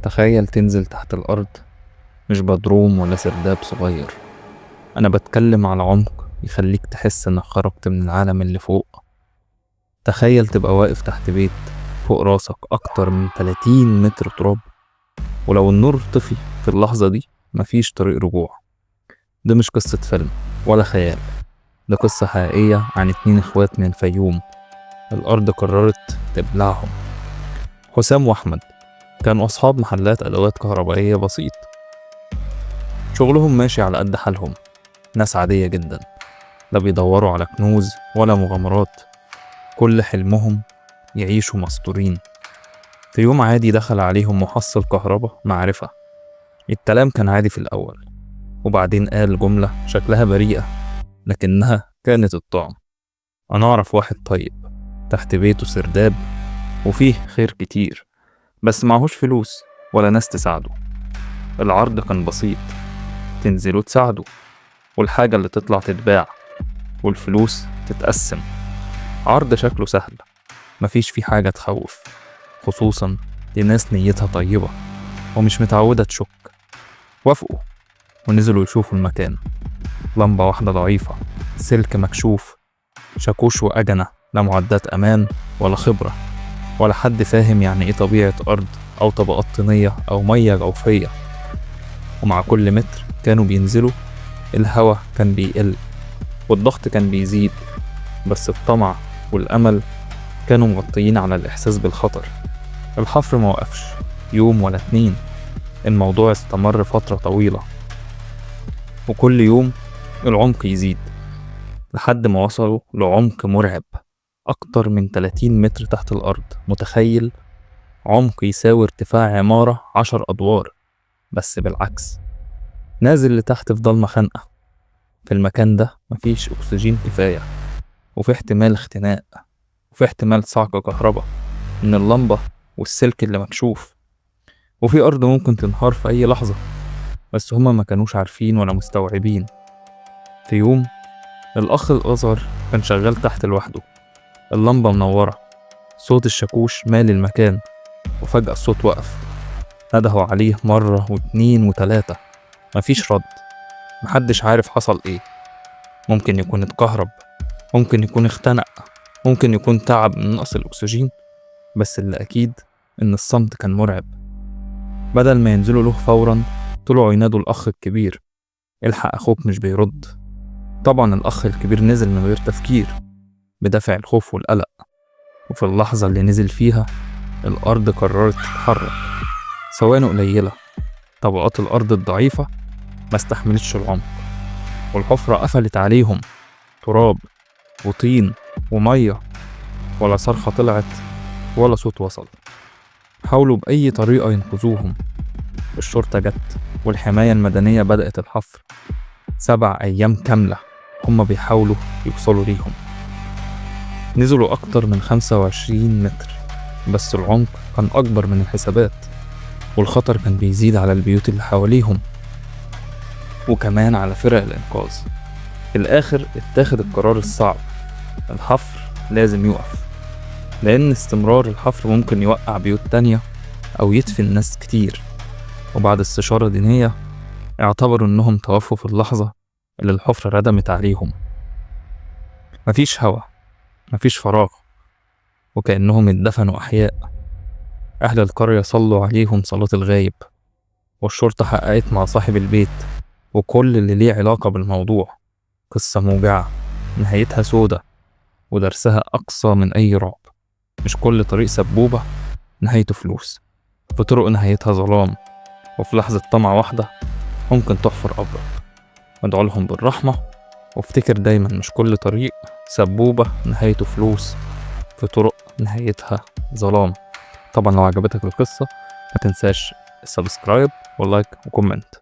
تخيل تنزل تحت الأرض، مش بدروم ولا سرداب صغير. أنا بتكلم على عمق يخليك تحس إنك خرجت من العالم اللي فوق. تخيل تبقى واقف تحت بيت فوق راسك أكتر من 30 متر تراب، ولو النور طفي في اللحظة دي مفيش طريق رجوع. ده مش قصة فيلم ولا خيال، ده قصة حقيقية عن 2 إخوات من الفيوم الأرض قررت تبلعهم. حسام وأحمد كانوا أصحاب محلات أدوات كهربائية بسيط، شغلهم ماشي على قد حالهم، ناس عادية جدا، لا بيدوروا على كنوز ولا مغامرات. كل حلمهم يعيشوا مستورين. في يوم عادي دخل عليهم محصل كهرباء معرفة. الكلام كان عادي في الأول، وبعدين قال جملة شكلها بريئة لكنها كانت الطعم. أنا أعرف واحد طيب تحت بيته سرداب وفيه خير كتير، بس معهوش فلوس ولا ناس تساعده. العرض كان بسيط، تنزلوا تساعدوا، والحاجة اللي تطلع تتباع، والفلوس تتقسم. عرض شكله سهل، مفيش فيه حاجة تخوف، خصوصا لناس نيتها طيبة ومش متعودة تشك. وافقوا ونزلوا يشوفوا المكان. لمبة واحدة ضعيفة، سلك مكشوف، شاكوش وأجنة، لا معدات أمان ولا خبرة ولا حد فاهم يعني إيه طبيعة أرض أو طبقات طينية أو مية جوفية. ومع كل متر كانوا بينزلوا الهوا كان بيقل والضغط كان بيزيد، بس الطمع والأمل كانوا مغطيين على الإحساس بالخطر. الحفر موقفش يوم ولا 2، الموضوع استمر فترة طويلة، وكل يوم العمق يزيد لحد ما وصلوا لعمق مرعب، أكتر من 30 متر تحت الأرض. متخيل عمق يساوي ارتفاع عمارة 10 أدوار، بس بالعكس، نازل لتحت في ضلمة خانقة. في المكان ده مفيش أكسجين كفاية، وفي احتمال اختناق، وفي احتمال صعق كهرباء من اللمبة والسلك اللي مكشوف، وفي أرض ممكن تنهار في أي لحظة. بس هما ما كانوش عارفين ولا مستوعبين. في يوم الأخ الأصغر كان شغال تحت لوحده، اللمبة منورة، صوت الشاكوش مالي المكان، وفجأة الصوت وقف. ندهوا عليه مرة و2 و3، مفيش رد. محدش عارف حصل ايه، ممكن يكون اتكهرب، ممكن يكون اختنق، ممكن يكون تعب من نقص الأكسجين، بس اللي أكيد إن الصمت كان مرعب. بدل ما ينزلوا له فورا طلعوا ينادوا الأخ الكبير: الحق أخوك مش بيرد. طبعا الأخ الكبير نزل من غير تفكير، بدافع الخوف والقلق، وفي اللحظة اللي نزل فيها الأرض قررت تتحرك. ثواني قليلة، طبقات الأرض الضعيفة ما استحملتش العمق، والحفرة قفلت عليهم، تراب وطين ومية، ولا صرخة طلعت ولا صوت وصل. حاولوا بأي طريقة ينقذوهم، الشرطة جت والحماية المدنية بدأت الحفر. 7 أيام كاملة هما بيحاولوا يوصلوا ليهم. نزلوا أكتر من 25 متر، بس العمق كان أكبر من الحسابات، والخطر كان بيزيد على البيوت اللي حواليهم وكمان على فرق الإنقاذ. في الآخر اتاخد القرار الصعب: الحفر لازم يقف، لأن استمرار الحفر ممكن يوقع بيوت تانية أو يدفن ناس كتير. وبعد استشارة دينية اعتبروا إنهم توفوا في اللحظة اللي الحفرة ردمت عليهم. مفيش هوا، مفيش فراغ، وكأنهم اتدفنوا أحياء. أهل القرية صلوا عليهم صلاة الغايب، والشرطة حققت مع صاحب البيت وكل اللي ليه علاقة بالموضوع. قصة موجعة، نهايتها سودة، ودرسها أقصى من أي رعب. مش كل طريق سبوبة نهايته فلوس، في طرق نهايتها ظلام، وفي لحظة طمع واحدة ممكن تحفر قبرك. ادعوا لهم بالرحمة، وافتكر دايما مش كل طريق سبوبة نهايته فلوس، في طرق نهايتها ظلام. طبعا لو عجبتك القصة ما تنساش السبسكرايب واللايك وكومنت.